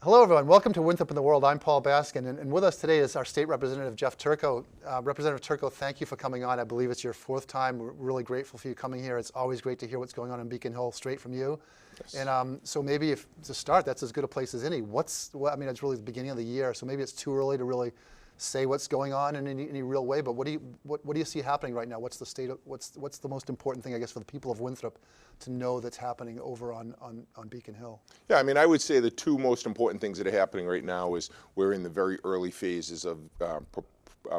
Hello, everyone. Welcome to Winthrop in the World. I'm Paul Baskin, and with us today is our state representative, Jeff Turco. Representative Turco, thank you for coming on. I believe it's your fourth time. We're really grateful for you coming here. It's always great to hear what's going on in Beacon Hill straight from you. Yes. And so maybe if to start, that's as good a place as any. I mean, it's really the beginning of the year, so maybe it's too early to really say what's going on in any real way. But what do you see happening right now? What's the state of, what's the most important thing, I guess, for the people of Winthrop to know that's happening over on Beacon Hill? Yeah, I mean, I would say the two most important things that are happening right now is we're in the very early phases of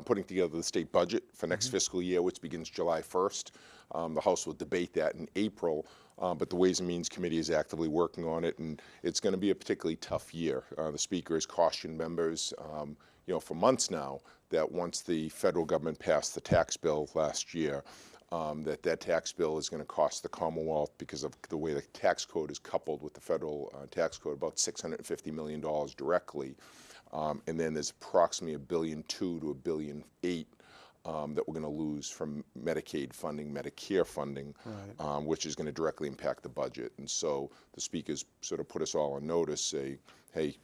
putting together the state budget for next fiscal year, which begins July 1st. The House will debate that in April, but the Ways and Means Committee is actively working on it, and it's going to be a particularly tough year. The Speaker has cautioned members for months now that once the federal government passed the tax bill last year, that tax bill is going to cost the Commonwealth, because of the way the tax code is coupled with the federal tax code, about $650 million directly. And then there's approximately $1.2 billion to $1.8 billion that we're going to lose from Medicaid funding, Medicare funding, right, which is going to directly impact the budget. And so the Speaker's sort of put us all on notice, say, hey,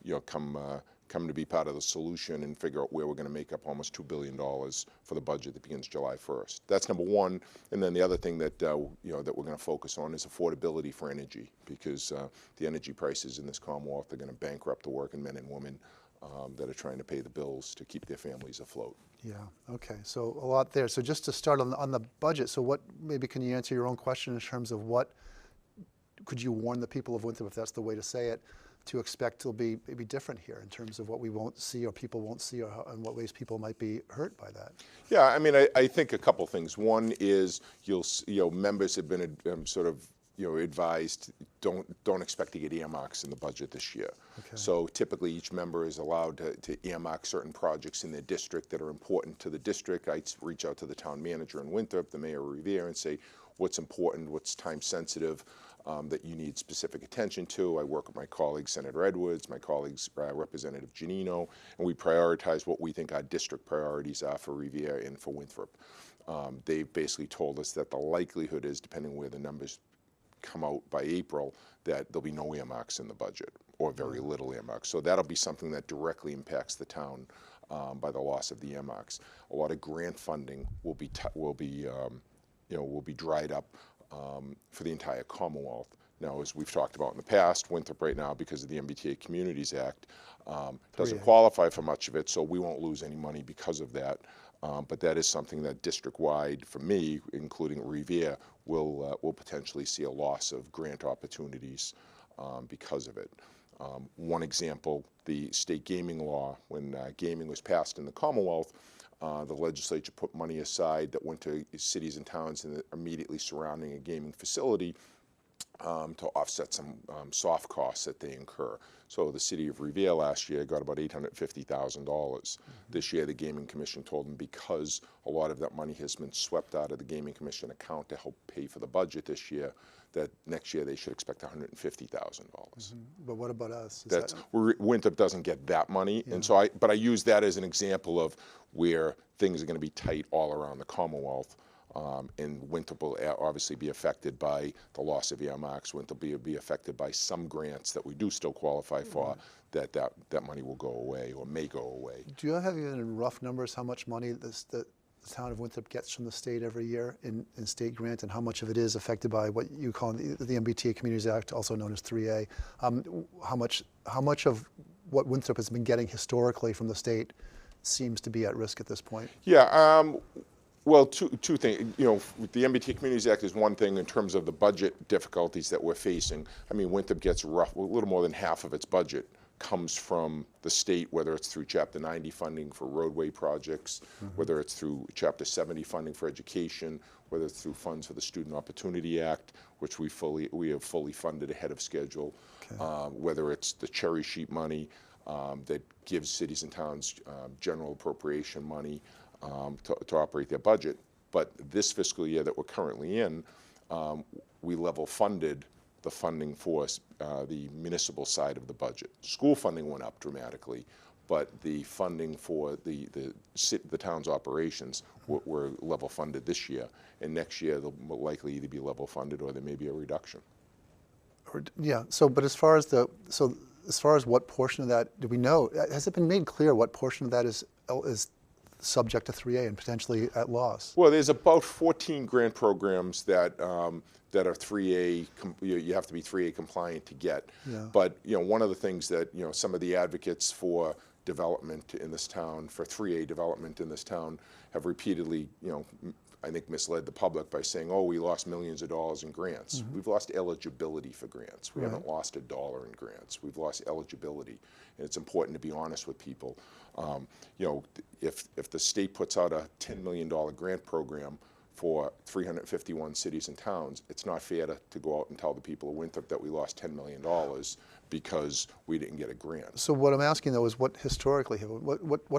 come to be part of the solution and figure out where we're going to make up almost $2 billion for the budget that begins July 1st. That's number one. And then the other thing that that we're going to focus on is affordability for energy, because the energy prices in this Commonwealth are going to bankrupt the working men and women that are trying to pay the bills to keep their families afloat. Yeah. Okay. So a lot there. So just to start on the budget. So what, maybe can you answer your own question in terms of what could you warn the people of Winthrop, if that's the way to say it, to expect to be maybe different here in terms of what we won't see or people won't see, or in what ways people might be hurt by that? Yeah, I mean, I think a couple things. One is members have been advised don't expect to get earmarks in the budget this year. Okay. So typically each member is allowed to earmark certain projects in their district that are important to the district. I reach out to the town manager in Winthrop, the mayor of Revere, and say what's important, what's time sensitive, that you need specific attention to. I work with my colleague, Senator Edwards, my colleagues, Representative Janino, and we prioritize what we think our district priorities are for Revere and for Winthrop. They've basically told us that the likelihood is, depending where the numbers come out by April, that there'll be no earmarks in the budget, or very little earmarks. So that'll be something that directly impacts the town by the loss of the earmarks. A lot of grant funding will be dried up for the entire Commonwealth. Now, as we've talked about in the past, Winthrop right now, because of the MBTA Communities Act, doesn't qualify for much of it, so we won't lose any money because of that. But that is something that district-wide, for me, including Revere, will potentially see a loss of grant opportunities because of it. One example, the state gaming law, when gaming was passed in the Commonwealth, the legislature put money aside that went to cities and towns immediately surrounding a gaming facility to offset some soft costs that they incur. So the city of Revere last year got about $850,000. This year the Gaming Commission told them, because a lot of that money has been swept out of the Gaming Commission account to help pay for the budget this year, that next year they should expect $150,000. But what about us? Winthrop doesn't get that money, and so I use that as an example of where things are going to be tight all around the Commonwealth. And Winthrop will obviously be affected by the loss of earmarks. Winthrop will be affected by some grants that we do still qualify for, that money will go away or may go away. Do you have even in rough numbers how much money the town of Winthrop gets from the state every year in state grant, and how much of it is affected by what you call the MBTA Communities Act, also known as 3A? How much of what Winthrop has been getting historically from the state seems to be at risk at this point? Yeah. Well, two things. The MBTA Communities Act is one thing in terms of the budget difficulties that we're facing. I mean, Winthrop gets a little more than half of its budget comes from the state, whether it's through Chapter 90 funding for roadway projects, whether it's through Chapter 70 funding for education, whether it's through funds for the Student Opportunity Act, which we have fully funded ahead of schedule, whether it's the cherry sheet money that gives cities and towns general appropriation money to operate their budget. But this fiscal year that we're currently in, we level funded the funding for the municipal side of the budget. School funding went up dramatically, but the funding for the town's operations were level funded this year. And next year they'll likely either be level funded or there may be a reduction. Yeah. So, but as far as as far as what portion of that, do we know, has it been made clear what portion of that is subject to 3A and potentially at loss? Well, there's about 14 grant programs that that are 3A. You have to be 3A compliant to get. Yeah. But one of the things that some of the advocates for development in this town, for 3A development in this town, have repeatedly, I think, misled the public by saying, "Oh, we lost millions of dollars in grants." We've lost eligibility for grants. We haven't lost a dollar in grants. We've lost eligibility, and it's important to be honest with people. If the state puts out a $10 million grant program for 351 cities and towns, it's not fair to go out and tell the people of Winthrop that we lost $10 million because we didn't get a grant. So what I'm asking though is what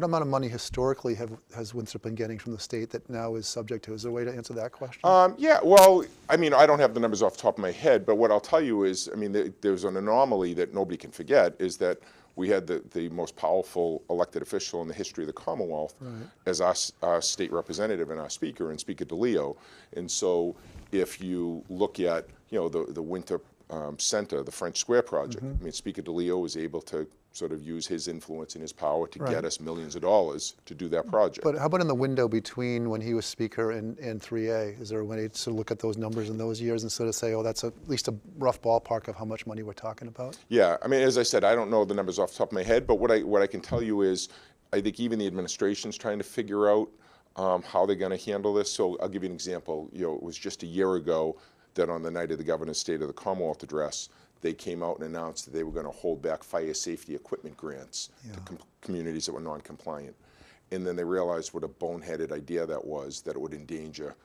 amount of money historically has Winthrop been getting from the state that now is subject to? Is there a way to answer that question? Yeah, well, I mean, I don't have the numbers off the top of my head, but what I'll tell you is, I mean, there's an anomaly that nobody can forget, is that we had the most powerful elected official in the history of the Commonwealth as our state representative and our speaker, and Speaker DeLeo. And so if you look at, the Winthrop Center, the French Square project, I mean, Speaker DeLeo was able to sort of use his influence and his power to get us millions of dollars to do that project. But how about in the window between when he was speaker and 3A? Is there a way to look at those numbers in those years and sort of say, oh, that's at least a rough ballpark of how much money we're talking about? Yeah, I mean, as I said, I don't know the numbers off the top of my head, but what I can tell you is, I think even the administration's trying to figure out how they're going to handle this. So I'll give you an example. It was just a year ago that on the night of the Governor's State of the Commonwealth address, they came out and announced that they were going to hold back fire safety equipment grants to communities that were non-compliant. And then they realized what a boneheaded idea that was, that it would endanger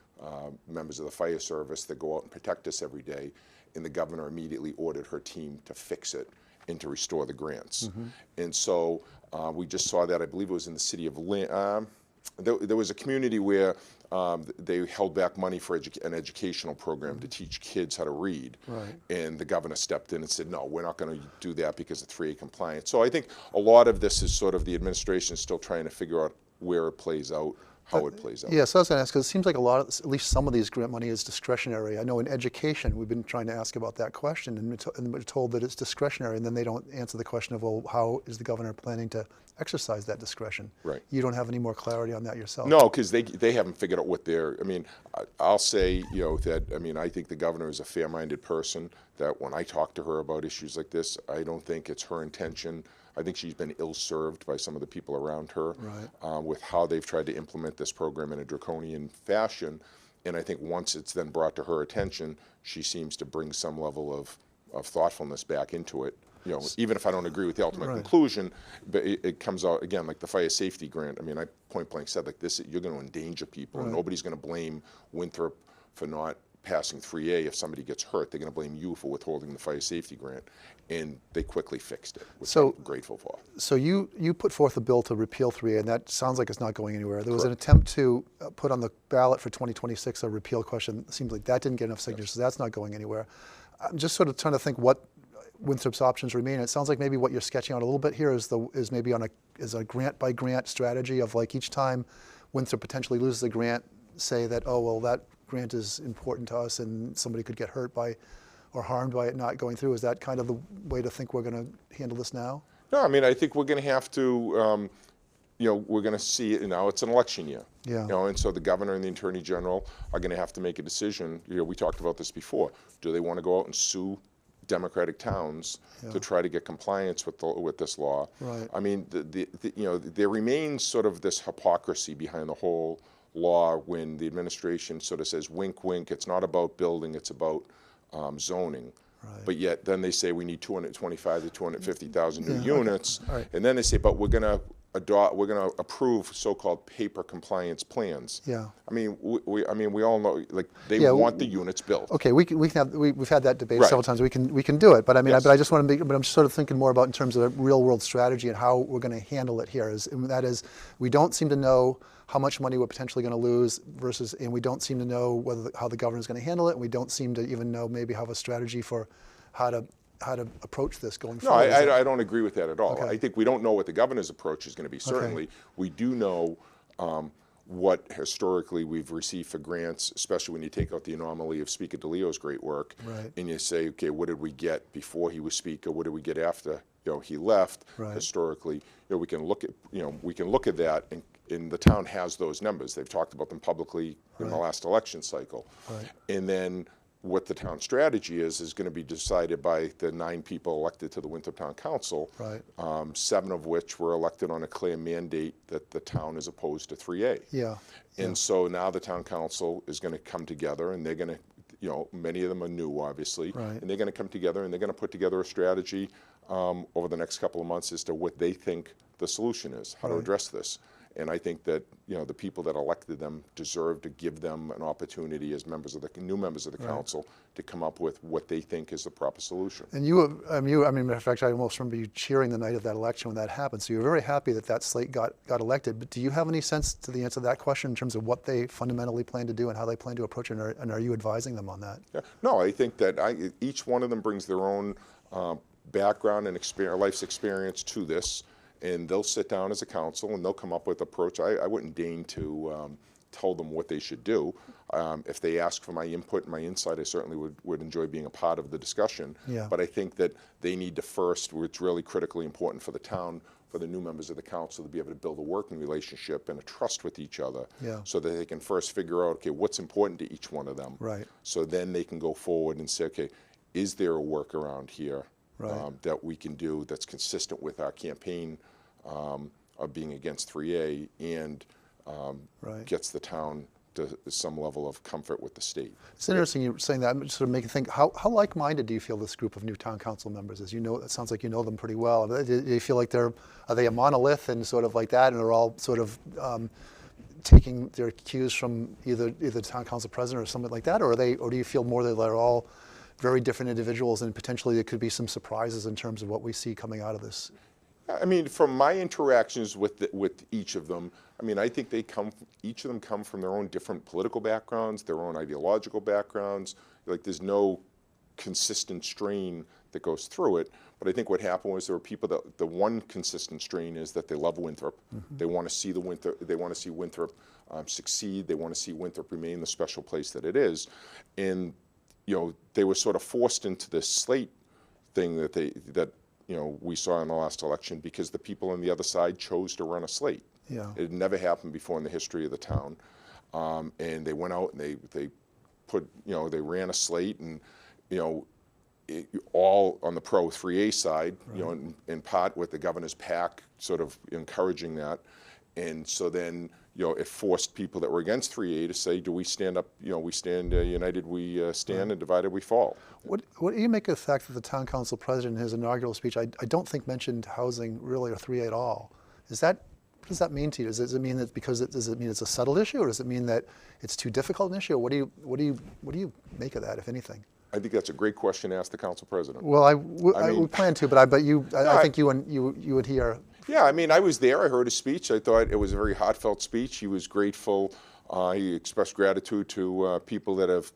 members of the fire service that go out and protect us every day. And the governor immediately ordered her team to fix it and to restore the grants. And so we just saw that, I believe it was in the city of Lynn. There was a community where they held back money for an educational program to teach kids how to read. And the governor stepped in and said, no, we're not going to do that because of 3A compliance. So I think a lot of this is sort of the administration is still trying to figure out where it plays out, how it plays out. Yeah, so I was going to ask, because it seems like at least some of these grant money is discretionary. I know in education, we've been trying to ask about that question, and we're told that it's discretionary, and then they don't answer the question of, well, how is the governor planning to exercise that discretion? Right. You don't have any more clarity on that yourself? No, because they haven't figured out what they're, I mean, I'll say, that, I mean, I think the governor is a fair-minded person, that when I talk to her about issues like this, I don't think it's her intention. I think she's been ill-served by some of the people around her with how they've tried to implement this program in a draconian fashion. And I think once it's then brought to her attention, she seems to bring some level of thoughtfulness back into it. Even if I don't agree with the ultimate conclusion, but it comes out, again, like the fire safety grant. I mean, I point blank said, like, this, you're going to endanger people. Nobody's going to blame Winthrop for not passing 3A. If somebody gets hurt, they're going to blame you for withholding the fire safety grant. And they quickly fixed it, which I'm grateful for. So you put forth a bill to repeal 3A, and that sounds like it's not going anywhere. There was an attempt to put on the ballot for 2026 a repeal question. It seems like that didn't get enough signatures, so that's not going anywhere. I'm just sort of trying to think what Winthrop's options remain. It sounds like maybe what you're sketching out a little bit here is maybe is a grant by grant strategy of, like, each time Winthrop potentially loses a grant, say that, oh, well, that grant is important to us and somebody could get hurt by or harmed by it not going through. Is that kind of the way to think we're going to handle this now? No, I mean, I think we're going to have to, we're going to see it now. It's an election year. And so the governor and the attorney general are going to have to make a decision. We talked about this before. Do they want to go out and sue Democratic towns to try to get compliance with this law? I mean, there remains sort of this hypocrisy behind the whole law when the administration sort of says, wink, wink, it's not about building, it's about zoning. But yet then they say we need 225 to 250,000 new units. And then they say, but we're going to approve so-called paper compliance plans. I mean, we all know, like, they want the units built. Okay, we've had that debate several times. We can do it, but I mean, but I just want to but I'm sort of thinking more about in terms of a real world strategy and how we're going to handle it here. And that is, we don't seem to know how much money we're potentially going to lose and we don't seem to know how the governor's going to handle it. And we don't seem to even know maybe have a strategy for how to approach this going forward. No, I don't agree with that at all. I think we don't know what the governor's approach is going to be. Certainly, we do know what historically we've received for grants, especially when you take out the anomaly of Speaker DeLeo's great work, Right. and you say, okay, what did we get before he was Speaker? What did we get after he left? Right. Historically, we can look at that, and the town has those numbers. They've talked about them publicly in the Right. last election cycle, Right. and then what the town strategy is going to be decided by the 9 people elected to the Winthrop Town Council, Right. 7 of which were elected on a clear mandate that the town is opposed to 3A. Yeah. And so now the town council is going to come together, and they're going to, many of them are new, obviously, Right. and they're going to come together and they're going to put together a strategy over the next couple of months as to what they think the solution is, how to Right. address this. And I think that the people that elected them deserve to give them an opportunity as new members of the council to come up with what they think is the proper solution. And matter of fact, I almost remember you cheering the night of that election when that happened. So you were very happy that slate got elected. But do you have any sense to the answer to that question in terms of what they fundamentally plan to do and how they plan to approach it? And are you advising them on that? Yeah. No, I think that each one of them brings their own background and life's experience to this. And they'll sit down as a council and they'll come up with an approach. I wouldn't deign to tell them what they should do. If they ask for my input and my insight, I certainly would enjoy being a part of the discussion. Yeah. But I think that they need to first, it's really critically important for the town, for the new members of the council to be able to build a working relationship and a trust with each other, Yeah. so that they can first figure out, okay, what's important to each one of them. Right. So then they can go forward and say, okay, is there a workaround here? Right. That we can do that's consistent with our campaign of being against 3A and Right. gets the town to some level of comfort with the state. It's interesting you saying that. Sort of make you think, how like-minded do you feel this group of new town council members is? It sounds like you know them pretty well. Do you feel like are they a monolith and sort of like that, and they're all sort of taking their cues from either the town council president or something like that, or do you feel more that they're all very different individuals and potentially there could be some surprises in terms of what we see coming out of this? I mean, from my interactions with each of them, I mean, I think each of them come from their own different political backgrounds, their own ideological backgrounds. Like, there's no consistent strain that goes through it. But I think what happened was there were people that the one consistent strain is that they love Winthrop. Mm-hmm. They want to see Winthrop succeed. They want to see Winthrop remain the special place that it is. And they were sort of forced into this slate thing that we saw in the last election because the people on the other side chose to run a slate. Yeah. It had never happened before in the history of the town. And they went out and they ran a slate, and all on the pro 3A side, Right. In part with the governor's PAC sort of encouraging that. And so then, it forced people that were against 3A to say, do we stand up, we stand united, we stand, Right. and divided we fall. What do you make of the fact that the town council president in his inaugural speech, I don't think mentioned housing really or 3A at all? What does that mean to you? Does it mean that does it mean it's a settled issue, or does it mean that it's too difficult an issue? Or what do you make of that, if anything? I think that's a great question to ask the council president. Well, we plan to, but I think you and he are. Yeah, I mean, I was there. I heard his speech. I thought it was a very heartfelt speech. He was grateful. He expressed gratitude to people that have,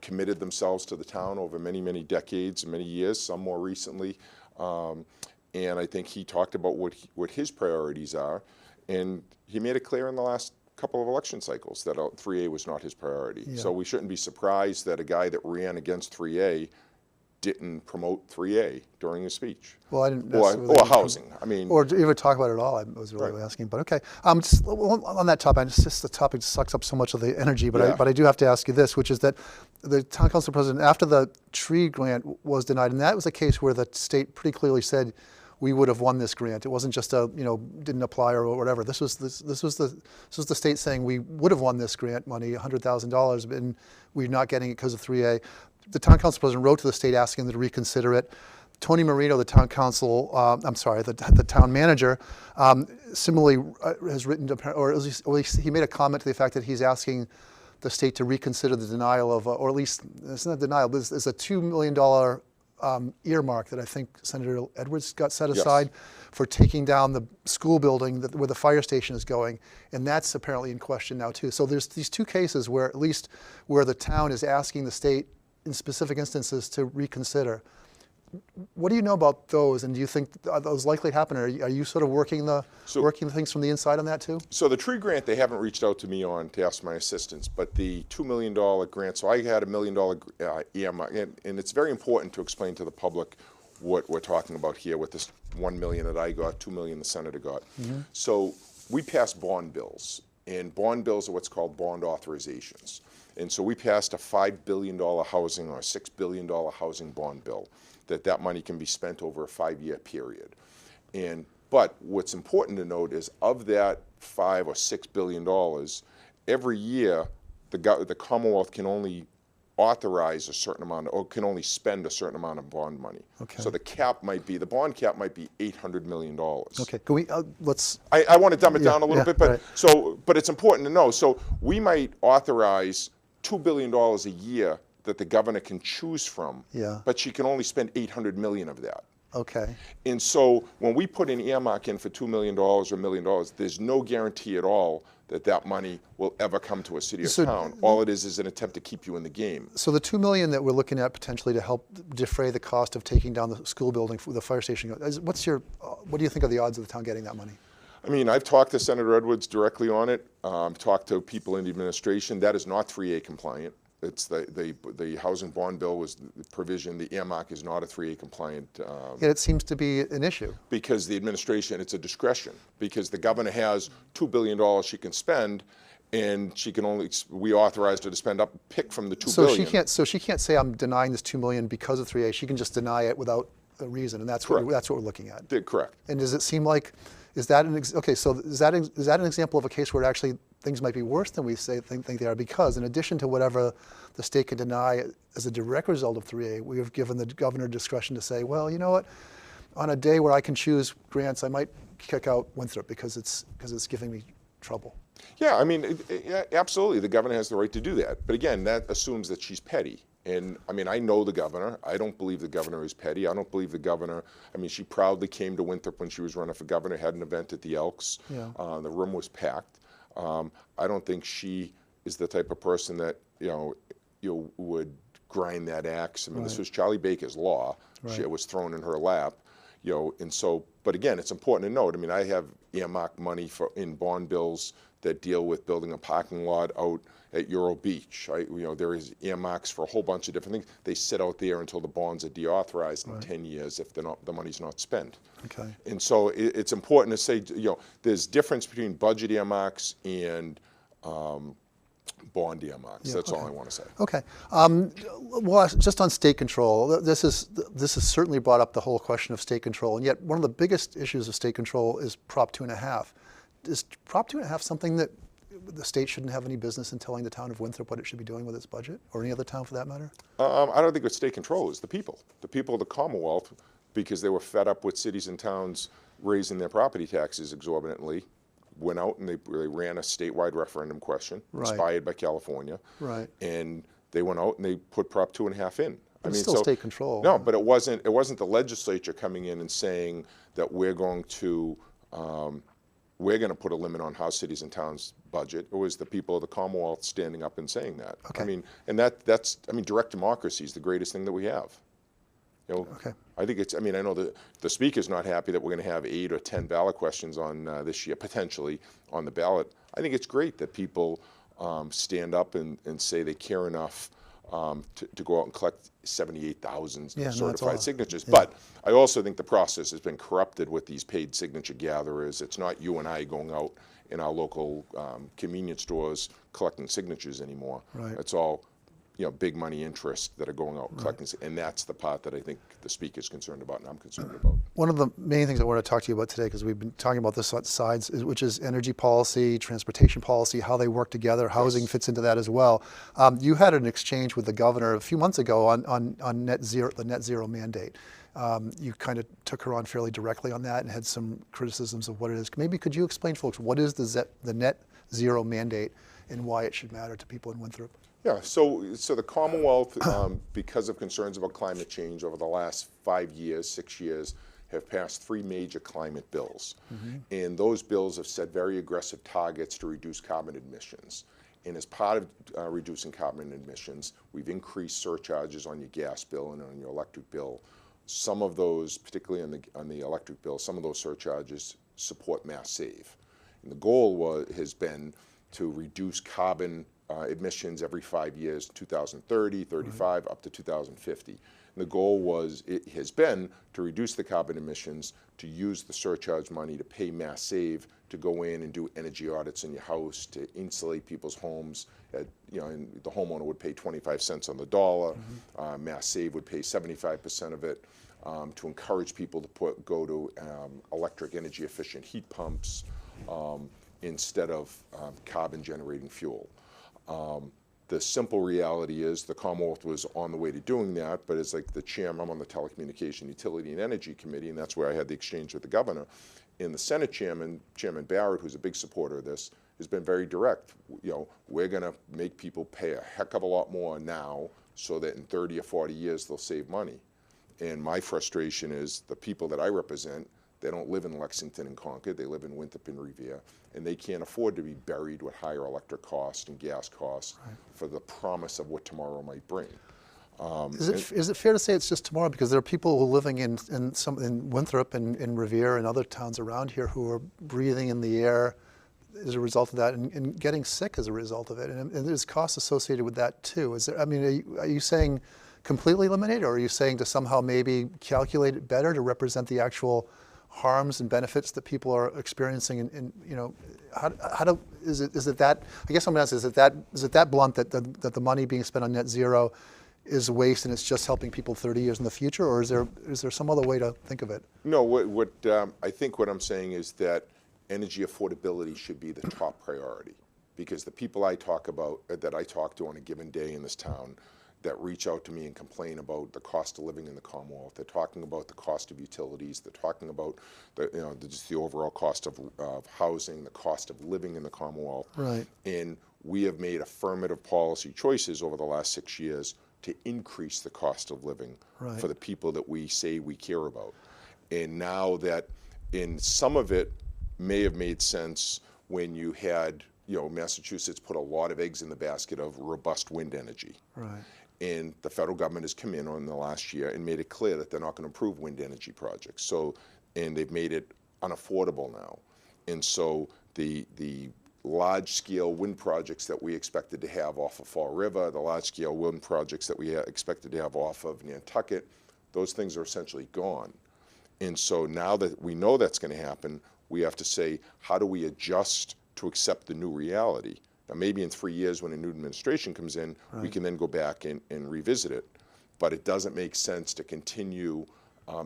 committed themselves to the town over many, many decades and many years, some more recently. And I think he talked about what his priorities are. And he made it clear in the last couple of election cycles that 3A was not his priority. Yeah. So we shouldn't be surprised that a guy that ran against 3A didn't promote 3A during his speech. Well, I didn't Or necessarily housing. I mean, or even talk about it at all. I was really Right. asking, but okay. Just on that topic, the topic sucks up so much of the energy. But Yeah. I do have to ask you this, which is that the town council president, after the tree grant was denied, and that was a case where the state pretty clearly said we would have won this grant. It wasn't just didn't apply or whatever. This was the state saying we would have won this grant money, $100,000, and we're not getting it because of 3A. The town council president wrote to the state asking them to reconsider it. Tony Marino, the town council, the town manager, similarly has written, or at least he made a comment to the fact that he's asking the state to reconsider the denial of, or at least it's not denial, but it's a $2 million earmark that I think Senator Edwards got set aside for taking down the school building where the fire station is going, and that's apparently in question now too. So there's these two cases where the town is asking the state in specific instances to reconsider. what do you know about those, and do you think are those likely to happen? Are you sort of working things from the inside on that too? So the tree grant, they haven't reached out to me on to ask my assistance, but the $2 million grant, so I had a $1 million earmark, and it's very important to explain to the public what we're talking about here with this $1 million that I got, $2 million the senator got. So we passed bond bills, and bond bills are what's called bond authorizations. And so we passed a $5 billion housing or $6 billion housing bond bill, that money can be spent over a 5-year period. But what's important to note is of that $5 or $6 billion, every year the Commonwealth can only authorize a certain amount, or can only spend a certain amount of bond money. Okay. So the bond cap might be $800 million. Okay, can we, let's... I want to dumb it down a little bit, but right. but it's important to know. So we might authorize $2 billion a year that the governor can choose from, but she can only spend $800 million of that. Okay. And so when we put an earmark in for $2 million or $1 million, there's no guarantee at all that money will ever come to a city or town. All it is an attempt to keep you in the game. So the $2 million that we're looking at potentially to help defray the cost of taking down the school building for the fire station, what do you think are the odds of the town getting that money? I mean, I've talked to Senator Edwards directly on it, talked to people in the administration. That is not 3A compliant. It's the housing bond bill was the provision, the earmark is not a 3A compliant. Yet it seems to be an issue. Because the administration, it's a discretion, because the governor has $2 billion she can spend, and she can only, we authorized her to spend pick from the $2 billion. So she can't say I'm denying this $2 million because of 3A. She can just deny it without a reason, and that's what we're looking at. Correct. And does it seem like, is that an example of a case where actually things might be worse than we think they are? Because in addition to whatever the state can deny as a direct result of 3A, we have given the governor discretion to say, well, you know what, on a day where I can choose grants, I might kick out Winthrop because it's giving me trouble. Yeah, I mean, absolutely, the governor has the right to do that. But again, that assumes that she's petty. And I mean, I know the governor. I don't believe the governor is petty. I don't believe the governor, I mean, she proudly came to Winthrop when she was running for governor, had an event at the Elks. Yeah. The room was packed. I don't think she is the type of person that, you would grind that axe. I mean, this was Charlie Baker's law. It was thrown in her lap. And so, but again, it's important to note, I mean, I have earmarked money in bond bills that deal with building a parking lot out at Euro Beach. There is earmarks for a whole bunch of different things. They sit out there until the bonds are deauthorized in 10 years if the money's not spent. Okay. And so it's important to say, there's difference between budget earmarks and bond earmarks. That's all I want to say. Okay. Well, just on state control, this has certainly brought up the whole question of state control, and yet one of the biggest issues of state control is Prop 2.5. Is Prop 2.5 something that the state shouldn't have any business in telling the town of Winthrop what it should be doing with its budget, or any other town for that matter? I don't think it's state control. It's the people of the Commonwealth, because they were fed up with cities and towns raising their property taxes exorbitantly, went out and they ran a statewide referendum question, inspired by California. Right. And they went out and they put Prop 2.5 in. It's still state control. No, but it wasn't the legislature coming in and saying that we're going to put a limit on how cities and towns budget. It was the people of the Commonwealth standing up and saying that. Okay. I mean, and that's direct democracy is the greatest thing that we have. Okay. I think I know the speaker's not happy that we're going to have 8 or 10 ballot questions on this year, potentially, on the ballot. I think it's great that people stand up and say they care enough to go out and collect 78,000 certified signatures. Yeah. But I also think the process has been corrupted with these paid signature gatherers. It's not you and I going out in our local convenience stores collecting signatures anymore. Right. It's all big money interests that are going out collecting, and that's the part that I think the speaker's concerned about and I'm concerned about. One of the main things I want to talk to you about today, because we've been talking about this on sides, which is energy policy, transportation policy, how they work together, housing fits into that as well. You had an exchange with the governor a few months ago on net zero, the net zero mandate. You kind of took her on fairly directly on that and had some criticisms of what it is. Maybe could you explain, folks, what is the net zero mandate and why it should matter to people in Winthrop? Yeah, so the Commonwealth, because of concerns about climate change over the last 5 years, 6 years, have passed 3 major climate bills. Mm-hmm. And those bills have set very aggressive targets to reduce carbon emissions. And as part of reducing carbon emissions, we've increased surcharges on your gas bill and on your electric bill some of those, particularly on the electric bill, some of those surcharges support mass save. And the goal has been to reduce carbon emissions every 5 years, 2030, 35, up to 2050. And the goal has been to reduce the carbon emissions, to use the surcharge money to pay mass save, to go in and do energy audits in your house, to insulate people's homes. And the homeowner would pay 25 cents on the dollar. Mass save would pay 75% of it. To encourage people to go to electric energy efficient heat pumps instead of carbon generating fuel. The simple reality is the Commonwealth was on the way to doing that, but it's like the chairman, I'm on the Telecommunication Utility and Energy Committee, and that's where I had the exchange with the governor. And the Senate chairman, Chairman Barrett, who's a big supporter of this, has been very direct. We're going to make people pay a heck of a lot more now so that in 30 or 40 years they'll save money. And my frustration is the people that I represent, they don't live in Lexington and Concord, they live in Winthrop and Revere, and they can't afford to be buried with higher electric costs and gas costs for the promise of what tomorrow might bring. Is it fair to say it's just tomorrow? Because there are people who are living in Winthrop and in Revere and other towns around here who are breathing in the air as a result of that and getting sick as a result of it. And there's costs associated with that too. Are you saying completely eliminate, or are you saying to somehow maybe calculate it better to represent the actual harms and benefits that people are experiencing? Is it that? I guess I'm going to ask: is it that blunt that the money being spent on net zero is waste and it's just helping people 30 years in the future, or is there some other way to think of it? No, I think what I'm saying is that energy affordability should be the top priority, because the people that I talk to on a given day in this town that reach out to me and complain about the cost of living in the Commonwealth. They're talking about the cost of utilities. They're talking about just the overall cost of housing, the cost of living in the Commonwealth. Right. And we have made affirmative policy choices over the last 6 years to increase the cost of living for the people that we say we care about. And now that in some of it may have made sense when you had, Massachusetts put a lot of eggs in the basket of robust wind energy. Right. And the federal government has come in on the last year and made it clear that they're not going to approve wind energy projects. And they've made it unaffordable now. And so the large-scale wind projects that we expected to have off of Fall River, the large-scale wind projects that we expected to have off of Nantucket, those things are essentially gone. And so now that we know that's going to happen, we have to say, how do we adjust to accept the new reality? Now, maybe in 3 years when a new administration comes in, we can then go back and revisit it. But it doesn't make sense to continue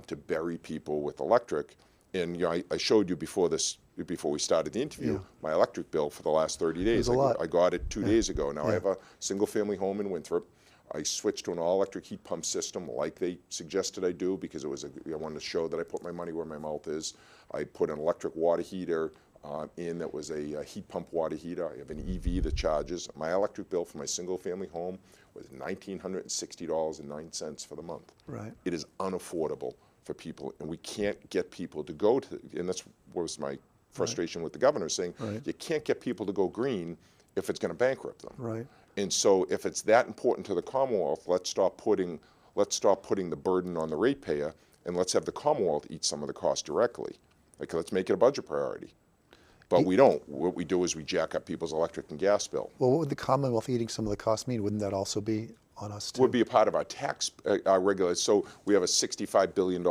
to bury people with electric. And I showed you before we started the interview, my electric bill for the last 30 days. I got it 2 days ago. Now I have a single-family home in Winthrop. I switched to an all-electric heat pump system like they suggested I do, because I wanted to show that I put my money where my mouth is. I put an electric water heater that was a heat pump water heater. I have an EV that charges. My electric bill for my single-family home was $1,960.09 for the month. Right. It is unaffordable for people, and we can't get people to go to, and that's was my frustration with the governor, saying you can't get people to go green if it's going to bankrupt them. Right. And so if it's that important to the Commonwealth, let's stop putting the burden on the ratepayer, and let's have the Commonwealth eat some of the cost directly. Let's make it a budget priority. But we don't. What we do is we jack up people's electric and gas bill. Well, what would the Commonwealth eating some of the cost mean? Wouldn't that also be on us too? Would be a part of our tax regulation. So we have a $65 billion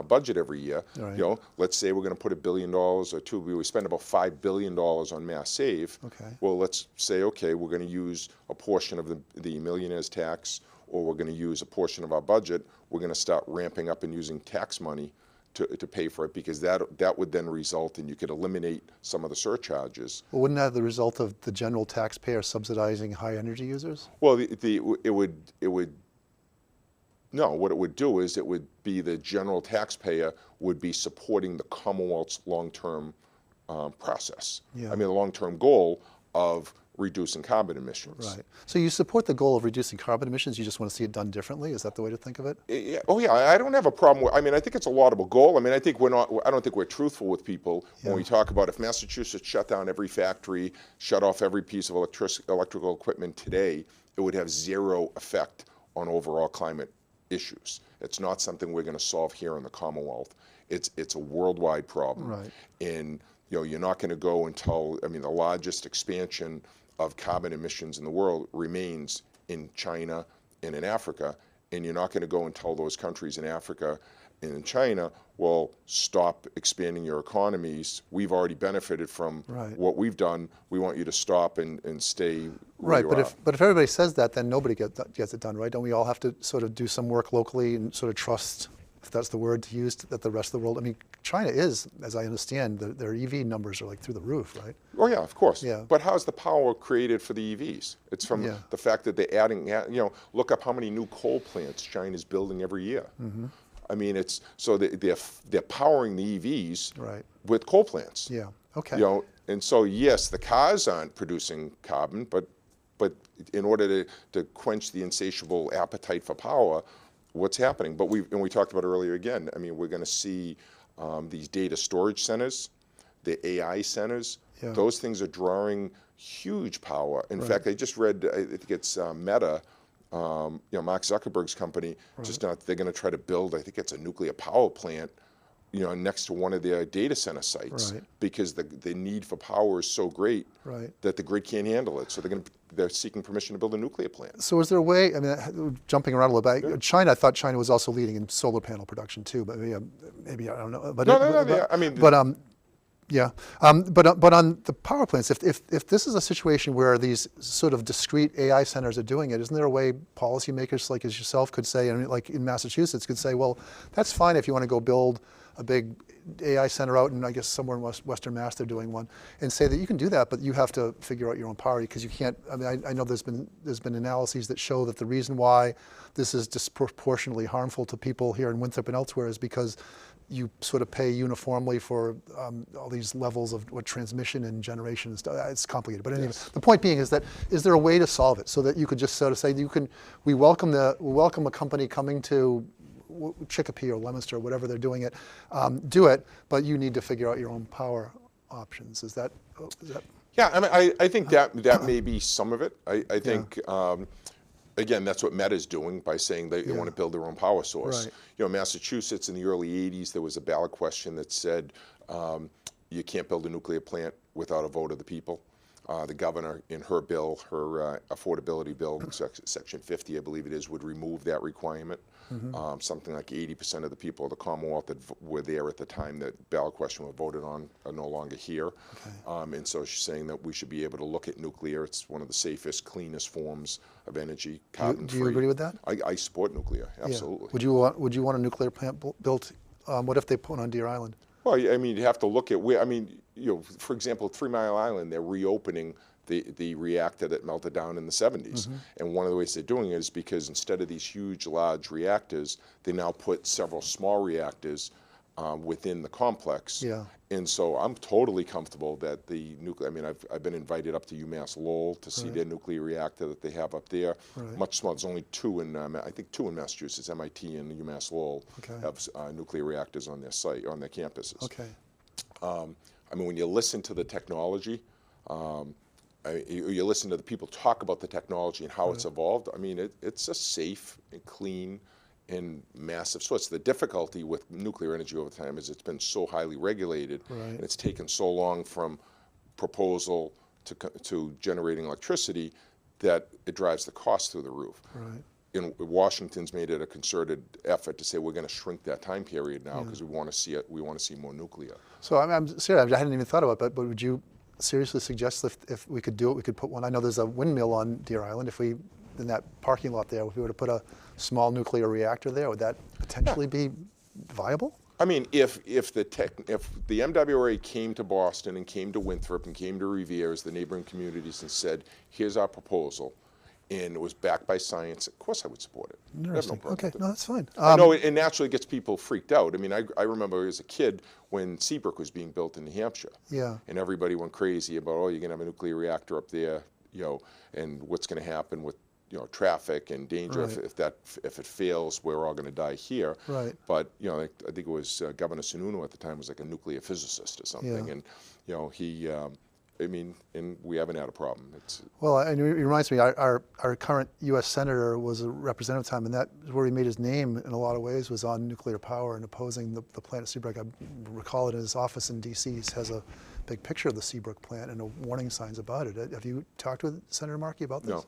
budget every year. Right. Let's say we're going to put $1 billion or two. We spend about $5 billion on mass save. Okay. Well, let's say, okay, we're going to use a portion of the millionaire's tax, or we're going to use a portion of our budget. We're going to start ramping up and using tax money to pay for it, because that would then result in, you could eliminate some of the surcharges. Well, wouldn't that have the result of the general taxpayer subsidizing high energy users? Well, what it would do is it would be the general taxpayer would be supporting the Commonwealth's long-term process. Yeah. I mean, the long-term goal of reducing carbon emissions. Right. So you support the goal of reducing carbon emissions, you just want to see it done differently? Is that the way to think of it? Yeah. Oh yeah, I don't have a problem with, I think it's a laudable goal. I don't think we're truthful with people when we talk about if Massachusetts shut down every factory, shut off every piece of electrical equipment today, it would have zero effect on overall climate issues. It's not something we're going to solve here in the Commonwealth. It's a worldwide problem. Right. And you're not going to go until, the largest expansion of carbon emissions in the world remains in China and in Africa, and you're not going to go until those countries in Africa and in China will stop expanding your economies. We've already benefited from what we've done. We want you to stop and stay where you are. But if everybody says that, then nobody gets it done, right? Don't we all have to sort of do some work locally and sort of trust, if that's the word to use, that the rest of the world, China is, as I understand, their EV numbers are like through the roof, right? Oh yeah, of course. Yeah. But how's the power created for the EVs? It's from the fact that they're adding, look up how many new coal plants China's building every year. Mm-hmm. It's so they're powering the EVs with coal plants. Yeah. Okay. And so yes, the cars aren't producing carbon, but in order to quench the insatiable appetite for power, what's happening? But we talked about earlier again. We're going to see these data storage centers, the AI centers. Yeah. Those things are drawing huge power. In fact, I just read, I think it's Meta. Mark Zuckerberg's company, they're going to try to build, I think it's a nuclear power plant, next to one of their data center sites, because the need for power is so great that the grid can't handle it. So they're seeking permission to build a nuclear plant. So is there a way, jumping around a little bit, China, I thought China was also leading in solar panel production too, but maybe I don't know. But but on the power plants, if this is a situation where these sort of discrete AI centers are doing it, isn't there a way policymakers like as yourself could say, like in Massachusetts could say, well, that's fine if you want to go build a big AI center out, and I guess somewhere in Western Mass they're doing one, and say that you can do that, but you have to figure out your own power because you can't. I know there's been analyses that show that the reason why this is disproportionately harmful to people here in Winthrop and elsewhere is because you sort of pay uniformly for all these levels of transmission and generation and stuff. It's complicated, but anyway, the point being is there a way to solve it so that you could just sort of say we welcome a company coming to Chicopee or Leominster or whatever they're doing it, do it, but you need to figure out your own power options. Is that? Yeah, I think that may be some of it. I think. Again, that's what Meta's doing by saying they want to build their own power source. Massachusetts in the early 80s, there was a ballot question that said you can't build a nuclear plant without a vote of the people. The governor, in her bill, her affordability bill, Section 50, I believe it is, would remove that requirement. Something like 80% of the people of the Commonwealth that were there at the time that ballot question was voted on are no longer here. And so she's saying that we should be able to look at nuclear. It's one of the safest, cleanest forms of energy, carbon-free. Do you agree with that? I support nuclear, absolutely. Yeah. Would you want a nuclear plant built? What if they put on Deer Island? Well, you have to look at where, for example, 3 Mile Island, they're reopening the reactor that melted down in the 70s. And one of the ways they're doing it is because instead of these huge, large reactors, they now put several small reactors within the complex. And so I'm totally comfortable that the nuclear, I've been invited up to UMass Lowell to see their nuclear reactor that they have up there. Much smaller, there's only two in, I think 2 in Massachusetts, MIT and UMass Lowell have nuclear reactors on their site, on their campuses. When you listen to the technology, you listen to the people talk about the technology and how it's evolved, it's a safe and clean and massive source. The difficulty with nuclear energy over time is it's been so highly regulated and it's taken so long from proposal to generating electricity that it drives the cost through the roof. Washington's made it a concerted effort to say we're going to shrink that time period now because we want to see it. We want to see more nuclear. So I'm serious. I hadn't even thought about that. But would you seriously suggest if we could do it, we could put one? I know there's a windmill on Deer Island. If we in that parking lot there, if we were to put a small nuclear reactor there, would that potentially be viable? If the MWRA came to Boston and came to Winthrop and came to Revere as the neighboring communities and said, here's our proposal, and it was backed by science, of course I would support it. Interesting. Okay, no, that's fine. I know it naturally gets people freaked out. I remember as a kid when Seabrook was being built in New Hampshire. And everybody went crazy about, you're going to have a nuclear reactor up there, and what's going to happen with traffic and danger if it fails, we're all going to die here. But I think it was Governor Sununu at the time was like a nuclear physicist or something, and he I mean, and we haven't had a problem. Well, and it reminds me, our current U.S. Senator was a representative time, and that is where he made his name in a lot of ways, was on nuclear power and opposing the plant at Seabrook. I recall it in his office in D.C. He has a big picture of the Seabrook plant and warning signs about it. Have you talked with Senator Markey about this? No.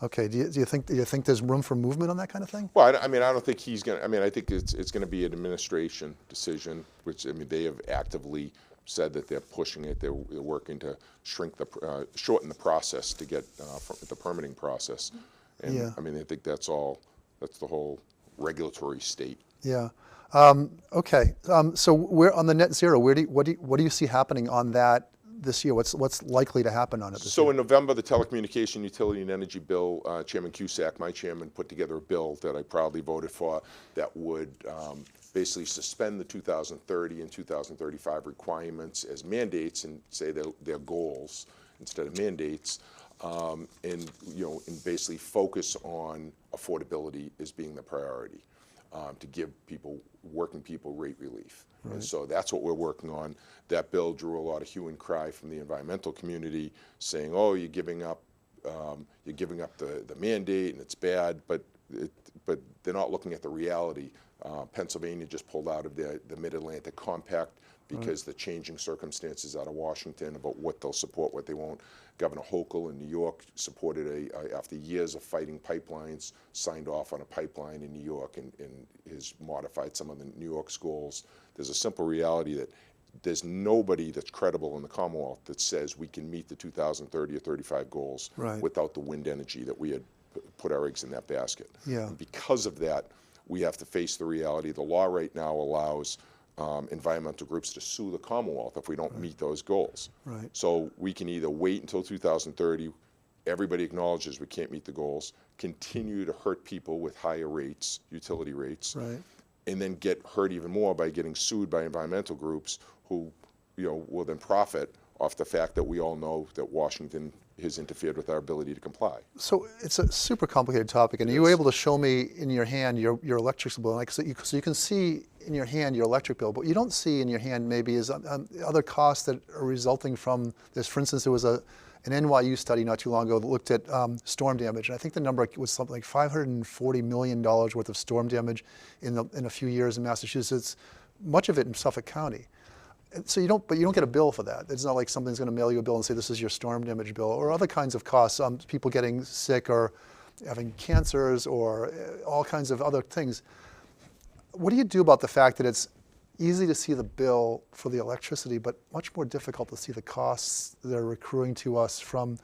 Okay. Do you think there's room for movement on that kind of thing? Well, I mean, I don't think he's going to. I mean, I think it's going to be an administration decision, which, I mean, they have actively said that they're pushing it. They're working to shorten the process to get the permitting process. And Yeah. I mean, I think that's the whole regulatory state. Yeah. Okay. So we're on the net zero. What do you see happening on that this year? What's likely to happen on it this year? So in November, the Telecommunication, Utility, and Energy Bill, Chairman Cusack, my chairman, put together a bill that I proudly voted for that would basically suspend the 2030 and 2035 requirements as mandates and say they're goals instead of mandates, and basically focus on affordability as being the priority, to give working people rate relief. Right. And so that's what we're working on. That bill drew a lot of hue and cry from the environmental community, saying, "Oh, you're giving up the mandate, and it's bad." But they're not looking at the reality. Pennsylvania just pulled out of the Mid-Atlantic Compact because the changing circumstances out of Washington about what they'll support, what they won't. Governor Hochul in New York supported after years of fighting pipelines, signed off on a pipeline in New York and has modified some of the New York schools. There's a simple reality that there's nobody that's credible in the Commonwealth that says we can meet the 2030 or 35 goals without the wind energy that we had put our eggs in that basket. Yeah. And because of that, we have to face the reality. The law right now allows environmental groups to sue the Commonwealth if we don't meet those goals. Right. So we can either wait until 2030, everybody acknowledges we can't meet the goals, continue to hurt people with higher rates, utility rates, and then get hurt even more by getting sued by environmental groups who will then profit off the fact that we all know that Washington has interfered with our ability to comply. So it's a super complicated topic, and you were able to show me in your hand your electric bill. So you can see in your hand your electric bill, but you don't see in your hand maybe is other costs that are resulting from this. For instance, there was an NYU study not too long ago that looked at storm damage, and I think the number was something like $540 million worth of storm damage in a few years in Massachusetts, much of it in Suffolk County. So you don't get a bill for that. It's not like something's going to mail you a bill and say this is your storm damage bill, or other kinds of costs, people getting sick or having cancers or all kinds of other things. What do you do about the fact that it's easy to see the bill for the electricity, but much more difficult to see the costs that are accruing to us from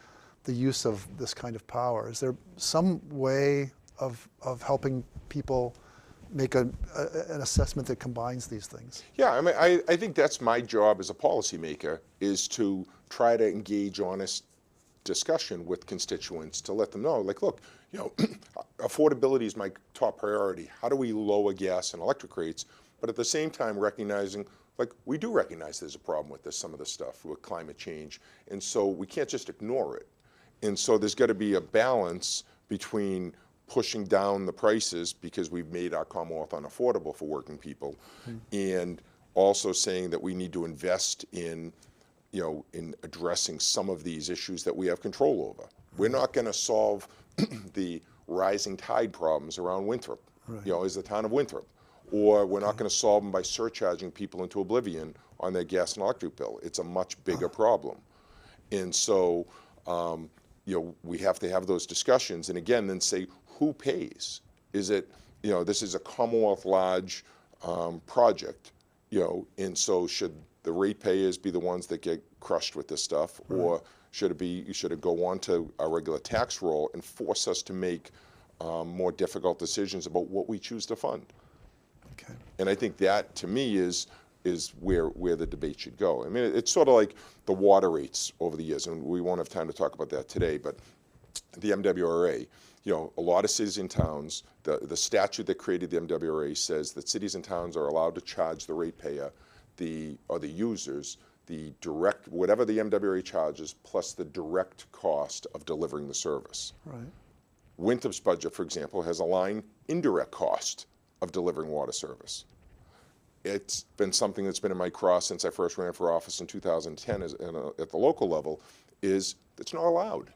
the use of this kind of power? Is there some way of helping people make an assessment that combines these things? Yeah, I mean, I think that's my job as a policymaker, is to try to engage honest discussion with constituents to let them know, like, look, affordability is my top priority. How do we lower gas and electric rates? But at the same time, recognizing, like, we do recognize there's a problem with some of this stuff with climate change. And so we can't just ignore it. And so there's got to be a balance between pushing down the prices because we've made our Commonwealth unaffordable for working people, and also saying that we need to invest in addressing some of these issues that we have control over. We're not going to solve the rising tide problems around Winthrop, as the town of Winthrop, or we're not going to solve them by surcharging people into oblivion on their gas and electric bill. It's a much bigger problem. And so, we have to have those discussions, and again, then say, who pays? Is it, this is a Commonwealth large project, and so should the ratepayers be the ones that get crushed with this stuff, or should it go on to our regular tax roll and force us to make more difficult decisions about what we choose to fund? Okay. And I think that, to me, is where the debate should go. I mean, it's sort of like the water rates over the years, and we won't have time to talk about that today, but the MWRA, a lot of cities and towns, the statute that created the MWRA says that cities and towns are allowed to charge the ratepayer, or the users, the direct, whatever the MWRA charges, plus the direct cost of delivering the service. Right. Winthrop's budget, for example, has a line indirect cost of delivering water service. it's been something that's been in my cross since I first ran for office in 2010 at the local level, is it's not allowed.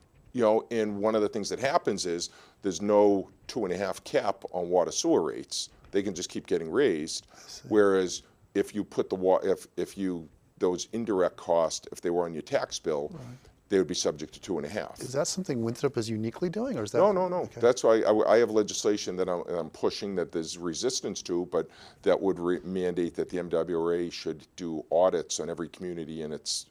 And one of the things that happens is there's no 2.5 cap on water sewer rates. They can just keep getting raised. Whereas if you put those indirect costs, if they were on your tax bill, they would be subject to 2.5. Is that something Winthrop is uniquely doing, or is that? No. Okay. That's why I have legislation that I'm pushing that there's resistance to, but that would mandate that the MWRA should do audits on every community in its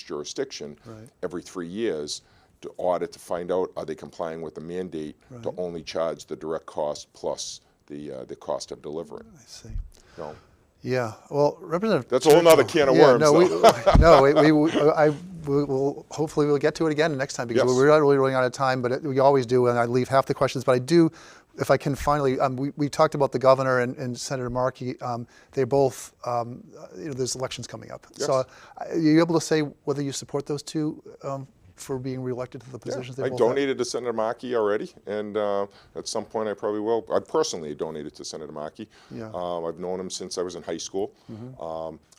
jurisdiction every 3 years to audit to find out, are they complying with the mandate to only charge the direct cost plus the cost of delivering. I see. No. Yeah, well, Representative That's a whole nother can of worms. We'll hopefully we'll get to it again next time, because Yes. we're not really running out of time, but we always do, and I leave half the questions. But I do, if I can finally, we talked about the governor and Senator Markey. They both, there's elections coming up. Yes. So are you able to say whether you support those two for being reelected to the positions they I both have? donated to Senator Markey already, and at some point I probably will. I personally donated to Senator Markey. Yeah. I've known him since I was in high school.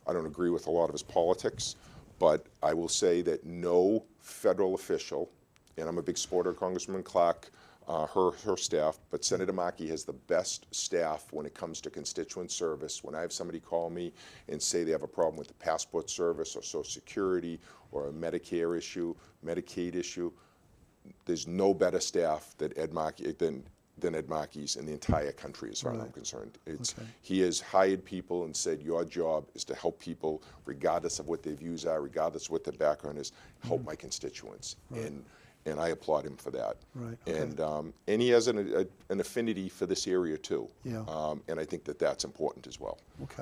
I don't agree with a lot of his politics, but I will say that no federal official, and I'm a big supporter of Congresswoman Clark, her staff, but Senator Markey has the best staff when it comes to constituent service. When I have somebody call me and say they have a problem with the passport service or Social Security or a Medicare issue, Medicaid issue, there's no better staff than Ed Markey's in the entire country, as far as I'm concerned. He has hired people and said, your job is to help people, regardless of what their views are, regardless of what their background is, help my constituents. And I applaud him for that. And he has an affinity for this area too. And I think that that's important as well.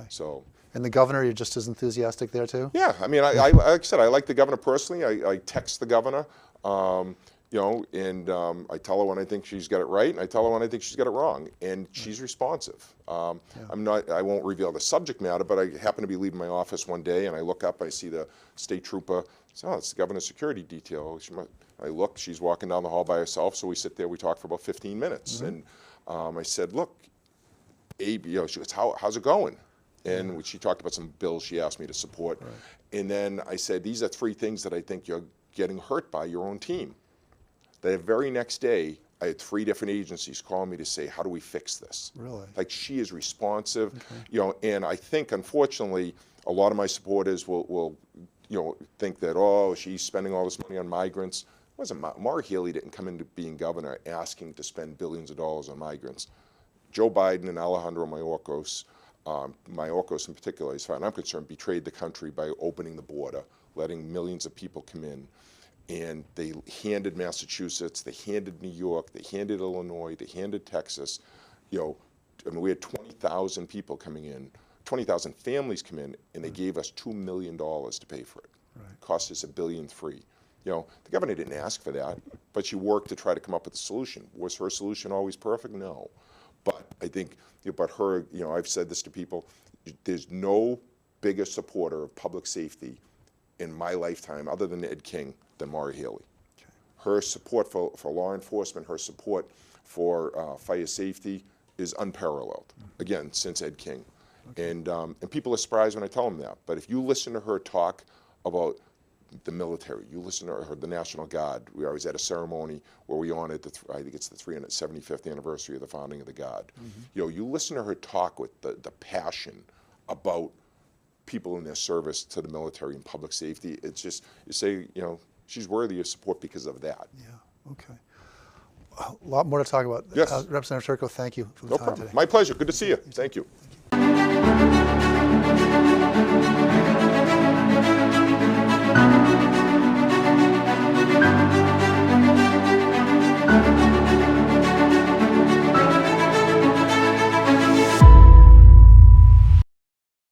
So. And the governor, you're just as enthusiastic there too? Yeah, I mean, like I said, I like the governor personally. I text the governor, and I tell her when I think she's got it right, and I tell her when I think she's got it wrong, and she's responsive. I won't reveal the subject matter, but I happen to be leaving my office one day, and I look up, I see the state trooper. So, it's the governor's security detail. I look, she's walking down the hall by herself, so we sit there, we talk for about 15 minutes, and I said, look, Abe, she goes, how's it going? And she talked about some bills she asked me to support. And then I said, these are 3 things that I think you're getting hurt by your own team. The very next day, I had 3 different agencies call me to say, how do we fix this? Really? Like, she is responsive, and I think, unfortunately, a lot of my supporters will think that, oh, she's spending all this money on migrants. It wasn't Maura Healey didn't come into being governor asking to spend billions of dollars on migrants. Joe Biden and Alejandro Mayorkas, Mayorkas in particular, as far as I'm concerned, betrayed the country by opening the border, letting millions of people come in. And they handed Massachusetts, they handed New York, they handed Illinois, they handed Texas. We had 20,000 people coming in, 20,000 families come in, and they gave us $2 million to pay for it. Cost us $1.3 billion. The governor didn't ask for that, but she worked to try to come up with a solution. Was her solution always perfect? No. But I think, I've said this to people, there's no bigger supporter of public safety in my lifetime, other than Ed King, than Maura Healey. Her support for law enforcement, her support for fire safety is unparalleled, again, since Ed King. And people are surprised when I tell them that. But if you listen to her talk about the military, you listen to her, the National Guard. I was at a ceremony where we honored I think it's the 375th anniversary of the founding of the Guard. You listen to her talk with the passion about people in their service to the military and public safety. It's just, you say, she's worthy of support because of that. Yeah, okay. A lot more to talk about. Yes. Representative Turco, thank you for the time today. My pleasure. Good to see you. Thank you.